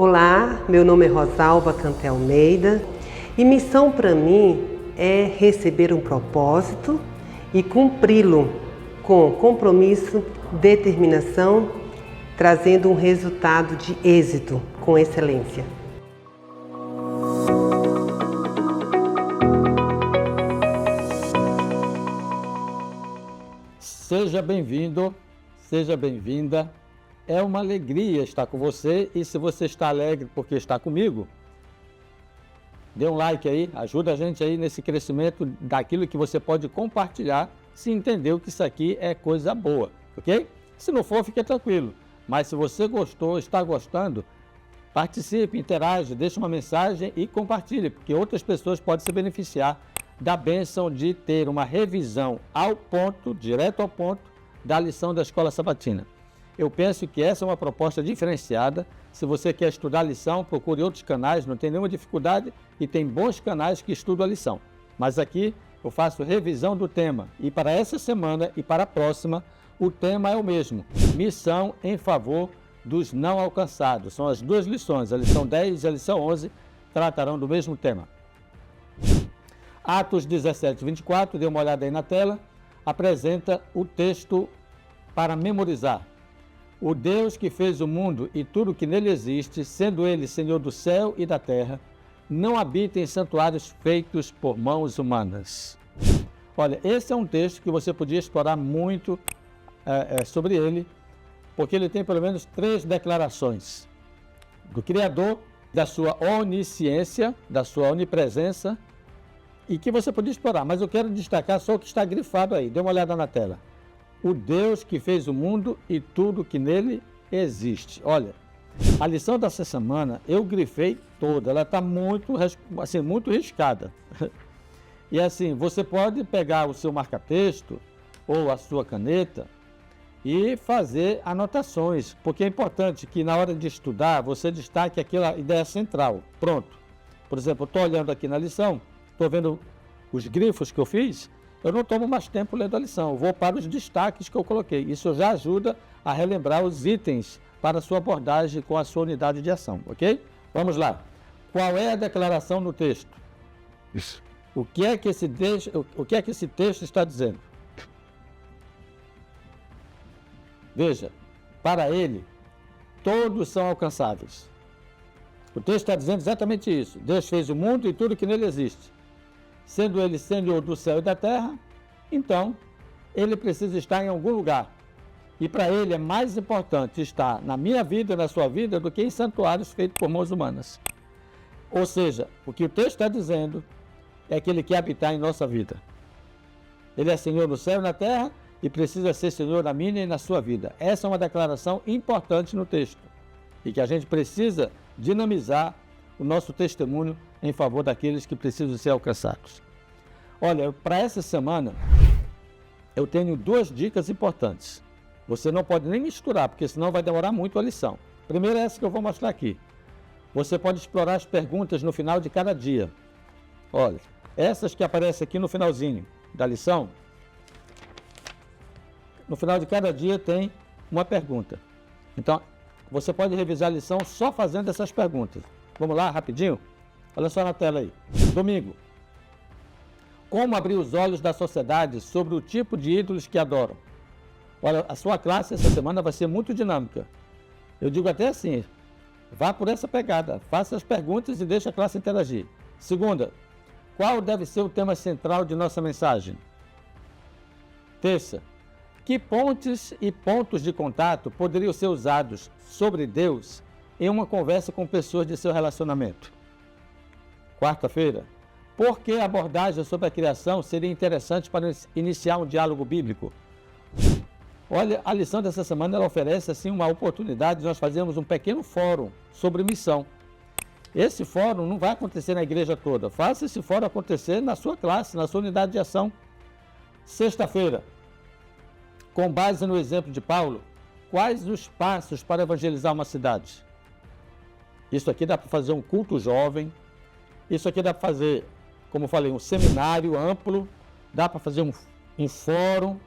Olá, meu nome é Rosalva Cantel Almeida e missão para mim é receber um propósito e cumpri-lo com compromisso, determinação, trazendo um resultado de êxito com excelência. Seja bem-vindo, seja bem-vinda. É uma alegria estar com você e se você está alegre porque está comigo, dê um like aí, ajuda a gente aí nesse crescimento daquilo que você pode compartilhar se entendeu que isso aqui é coisa boa, ok? Se não for, fique tranquilo. Mas se você gostou, está gostando, participe, interage, deixe uma mensagem e compartilhe, porque outras pessoas podem se beneficiar da bênção de ter uma revisão ao ponto, direto ao ponto, da lição da Escola Sabatina. Eu penso que essa é uma proposta diferenciada. Se você quer estudar a lição, procure outros canais, não tem nenhuma dificuldade e tem bons canais que estudam a lição. Mas aqui eu faço revisão do tema e para essa semana e para a próxima, o tema é o mesmo, missão em favor dos não alcançados. São as duas lições, a lição 10 e a lição 11 tratarão do mesmo tema. Atos 17, 24, dê uma olhada aí na tela, apresenta o texto para memorizar. O Deus que fez o mundo e tudo que nele existe, sendo ele Senhor do céu e da terra, não habita em santuários feitos por mãos humanas. Olha, esse é um texto que você podia explorar muito sobre ele, porque ele tem pelo menos 3 declarações do Criador, da sua onisciência, da sua onipresença, e que você podia explorar, mas eu quero destacar só o que está grifado aí, dê uma olhada na tela. O Deus que fez o mundo e tudo que nele existe. Olha, a lição dessa semana eu grifei toda, ela está muito riscada. E assim, você pode pegar o seu marca-texto ou a sua caneta e fazer anotações, porque é importante que na hora de estudar você destaque aquela ideia central. Pronto. Por exemplo, eu estou olhando aqui na lição, estou vendo os grifos que eu fiz, eu não tomo mais tempo lendo a lição, eu vou para os destaques que eu coloquei. Isso já ajuda a relembrar os itens para a sua abordagem com a sua unidade de ação, ok? Vamos lá. Qual é a declaração no texto? Isso. O que é que esse texto está dizendo? Veja, para ele, todos são alcançáveis. O texto está dizendo exatamente isso. Deus fez o mundo e tudo que nele existe. Sendo ele Senhor do céu e da terra, então ele precisa estar em algum lugar. E para ele é mais importante estar na minha vida e na sua vida do que em santuários feitos por mãos humanas. Ou seja, o que o texto está dizendo é que ele quer habitar em nossa vida. Ele é Senhor do céu e na terra e precisa ser Senhor na minha e na sua vida. Essa é uma declaração importante no texto e que a gente precisa dinamizar o nosso testemunho em favor daqueles que precisam ser alcançados. Olha, para essa semana, eu tenho 2 dicas importantes. Você não pode nem misturar, porque senão vai demorar muito a lição. Primeiro é essa que eu vou mostrar aqui. Você pode explorar as perguntas no final de cada dia. Olha, essas que aparecem aqui no finalzinho da lição, no final de cada dia tem uma pergunta. Então, você pode revisar a lição só fazendo essas perguntas. Vamos lá, rapidinho? Olha só na tela aí. Domingo. Como abrir os olhos da sociedade sobre o tipo de ídolos que adoram? Olha, a sua classe essa semana vai ser muito dinâmica. Eu digo até assim, vá por essa pegada, faça as perguntas e deixe a classe interagir. Segunda, qual deve ser o tema central de nossa mensagem? Terça, que pontes e pontos de contato poderiam ser usados sobre Deus em uma conversa com pessoas de seu relacionamento? Quarta-feira, por que a abordagem sobre a criação seria interessante para iniciar um diálogo bíblico? Olha, a lição dessa semana ela oferece assim uma oportunidade de nós fazermos um pequeno fórum sobre missão. Esse fórum não vai acontecer na igreja toda, faça esse fórum acontecer na sua classe, na sua unidade de ação. Sexta-feira, com base no exemplo de Paulo, quais os passos para evangelizar uma cidade? Isso aqui dá para fazer um culto jovem, isso aqui dá para fazer, como eu falei, um seminário amplo, dá para fazer um fórum,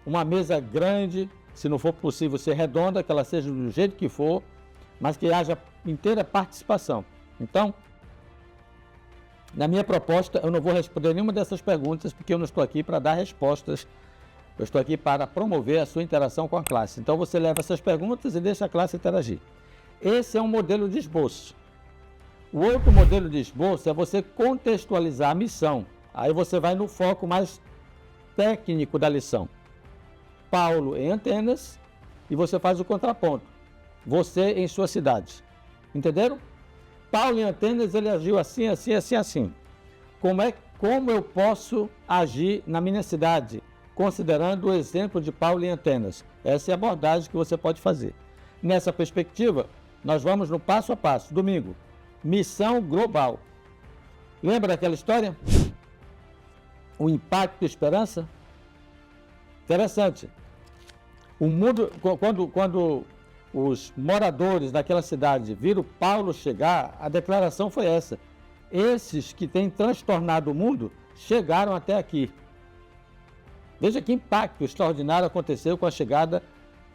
uma mesa grande, se não for possível ser redonda, que ela seja do jeito que for, mas que haja inteira participação. Então, na minha proposta, eu não vou responder nenhuma dessas perguntas, porque eu não estou aqui para dar respostas. Eu estou aqui para promover a sua interação com a classe. Então, você leva essas perguntas e deixa a classe interagir. Esse é um modelo de esboço. O outro modelo de esboço é você contextualizar a missão. Aí você vai no foco mais técnico da lição. Paulo em Atenas e você faz o contraponto. Você em sua cidade. Entenderam? Paulo em Atenas, ele agiu assim, assim, assim, assim. Como eu posso agir na minha cidade, considerando o exemplo de Paulo em Atenas? Essa é a abordagem que você pode fazer. Nessa perspectiva, nós vamos no passo a passo. Domingo, missão global. Lembra daquela história? O impacto e esperança? Interessante. O mundo, quando os moradores daquela cidade viram Paulo chegar, a declaração foi essa: esses que têm transtornado o mundo chegaram até aqui. Veja que impacto extraordinário aconteceu com a chegada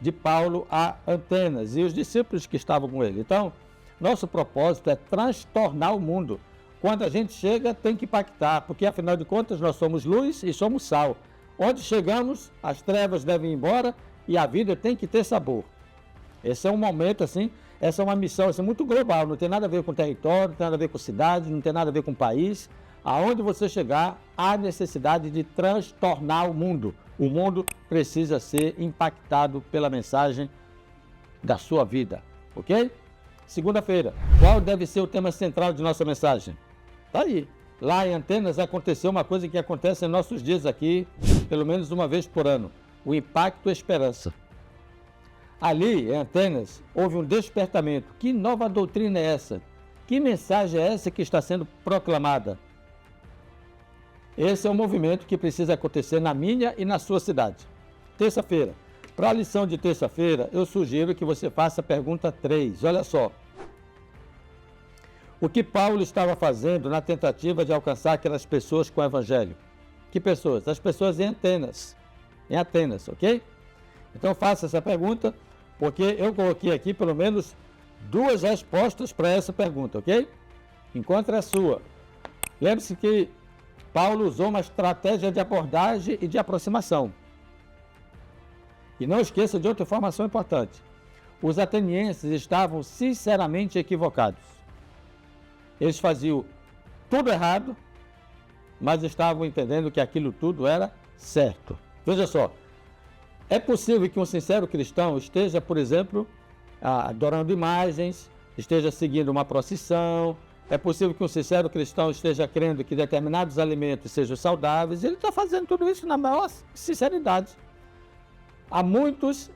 de Paulo a Atenas e os discípulos que estavam com ele. Então, nosso propósito é transtornar o mundo. Quando a gente chega, tem que impactar, porque afinal de contas nós somos luz e somos sal. Onde chegamos, as trevas devem ir embora e a vida tem que ter sabor. Esse é um momento, assim, essa é uma missão assim, muito global, não tem nada a ver com território, não tem nada a ver com cidade, não tem nada a ver com país. Aonde você chegar, há necessidade de transtornar o mundo. O mundo precisa ser impactado pela mensagem da sua vida, ok? Segunda-feira, qual deve ser o tema central de nossa mensagem? Está aí. Lá em Atenas aconteceu uma coisa que acontece em nossos dias aqui, pelo menos uma vez por ano. O impacto e esperança. Ali, em Atenas, houve um despertamento. Que nova doutrina é essa? Que mensagem é essa que está sendo proclamada? Esse é um movimento que precisa acontecer na minha e na sua cidade. Terça-feira. Para a lição de terça-feira, eu sugiro que você faça a pergunta 3. Olha só. O que Paulo estava fazendo na tentativa de alcançar aquelas pessoas com o evangelho? Que pessoas? As pessoas em Atenas. Em Atenas, ok? Então faça essa pergunta, porque eu coloquei aqui pelo menos 2 respostas para essa pergunta, ok? Encontre a sua. Lembre-se que Paulo usou uma estratégia de abordagem e de aproximação. E não esqueça de outra informação importante. Os atenienses estavam sinceramente equivocados. Eles faziam tudo errado, mas estavam entendendo que aquilo tudo era certo. Veja só, é possível que um sincero cristão esteja, por exemplo, adorando imagens, esteja seguindo uma procissão. É possível que um sincero cristão esteja crendo que determinados alimentos sejam saudáveis. Ele está fazendo tudo isso na maior sinceridade. Há muitos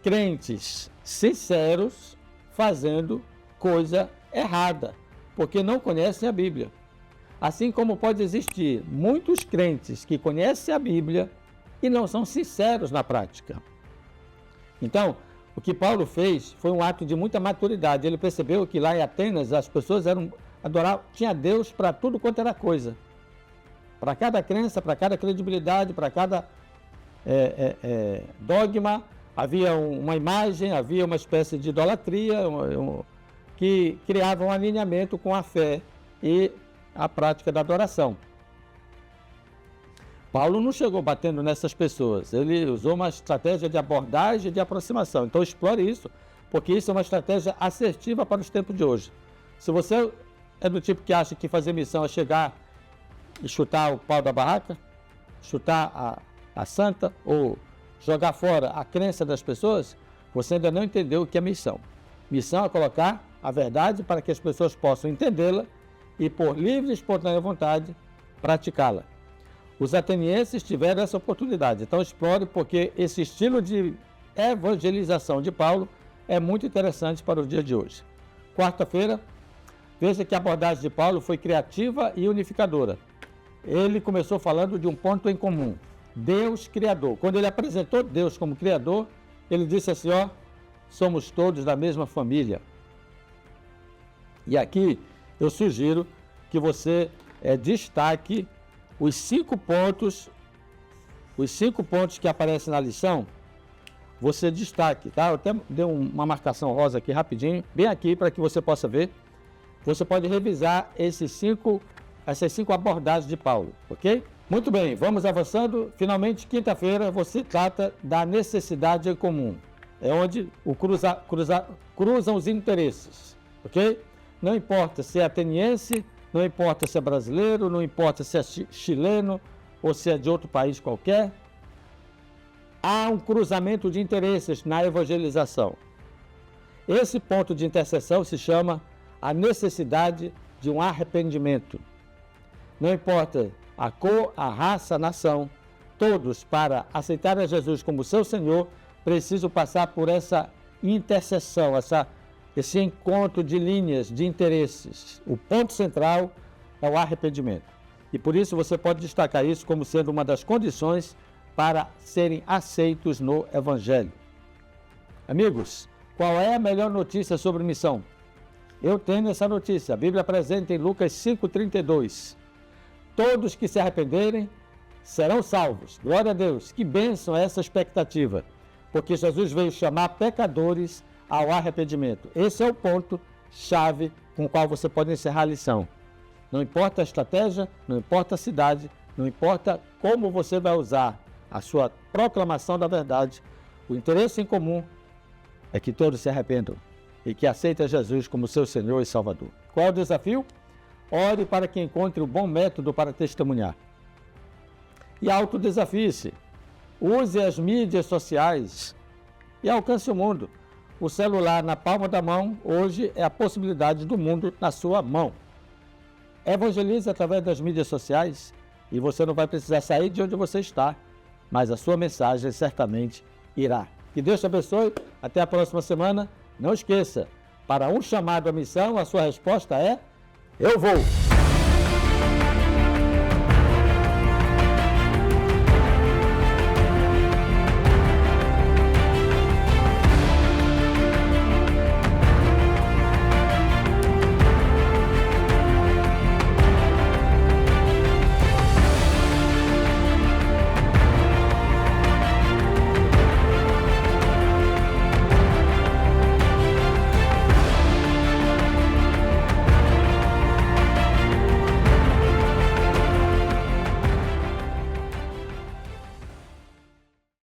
crentes sinceros fazendo coisa errada, porque não conhecem a Bíblia. Assim como pode existir muitos crentes que conhecem a Bíblia e não são sinceros na prática. Então, o que Paulo fez foi um ato de muita maturidade. Ele percebeu que lá em Atenas as pessoas adoravam, tinha Deus para tudo quanto era coisa. Para cada crença, para cada credibilidade, para cada dogma, havia uma imagem, havia uma espécie de idolatria que criava um alinhamento com a fé e a prática da adoração. Paulo não chegou batendo nessas pessoas, ele usou uma estratégia de abordagem e de aproximação. Então explore isso, porque isso é uma estratégia assertiva para os tempos de hoje. Se você é do tipo que acha que fazer missão é chegar e chutar o pau da barraca, chutar a santa ou jogar fora a crença das pessoas, você ainda não entendeu o que é missão. Missão é colocar a verdade para que as pessoas possam entendê-la e, por livre e espontânea vontade, praticá-la. Os atenienses tiveram essa oportunidade, então explore, porque esse estilo de evangelização de Paulo é muito interessante para o dia de hoje. Quarta-feira, veja que a abordagem de Paulo foi criativa e unificadora. Ele começou falando de um ponto em comum: Deus Criador. Quando ele apresentou Deus como Criador, ele disse assim: ó, somos todos da mesma família. E aqui eu sugiro que você destaque os 5 pontos que aparecem na lição, você destaque, tá? Eu até dei uma marcação rosa aqui rapidinho, bem aqui para que você possa ver. Você pode revisar essas cinco abordagens de Paulo, ok? Muito bem, vamos avançando. Finalmente, quinta-feira, você trata da necessidade em comum. É onde cruzam os interesses, ok? Não importa se é ateniense, não importa se é brasileiro, não importa se é chileno ou se é de outro país qualquer. Há um cruzamento de interesses na evangelização. Esse ponto de interseção se chama a necessidade de um arrependimento. Não importa a cor, a raça, a nação, todos, para aceitar a Jesus como seu Senhor, precisam passar por essa interseção, esse encontro de linhas de interesses. O ponto central é o arrependimento. E por isso você pode destacar isso como sendo uma das condições para serem aceitos no Evangelho. Amigos, qual é a melhor notícia sobre missão? Eu tenho essa notícia. A Bíblia apresenta em Lucas 5,32. Todos que se arrependerem serão salvos. Glória a Deus. Que bênção é essa expectativa. Porque Jesus veio chamar pecadores ao arrependimento. Esse é o ponto-chave com o qual você pode encerrar a lição. Não importa a estratégia, não importa a cidade, não importa como você vai usar a sua proclamação da verdade, o interesse em comum é que todos se arrependam e que aceitem Jesus como seu Senhor e Salvador. Qual é o desafio? Ore para que encontre o bom método para testemunhar. E autodesafie-se. Use as mídias sociais e alcance o mundo. O celular na palma da mão, hoje, é a possibilidade do mundo na sua mão. Evangelize através das mídias sociais e você não vai precisar sair de onde você está, mas a sua mensagem certamente irá. Que Deus te abençoe. Até a próxima semana. Não esqueça, para um chamado à missão, a sua resposta é: eu vou!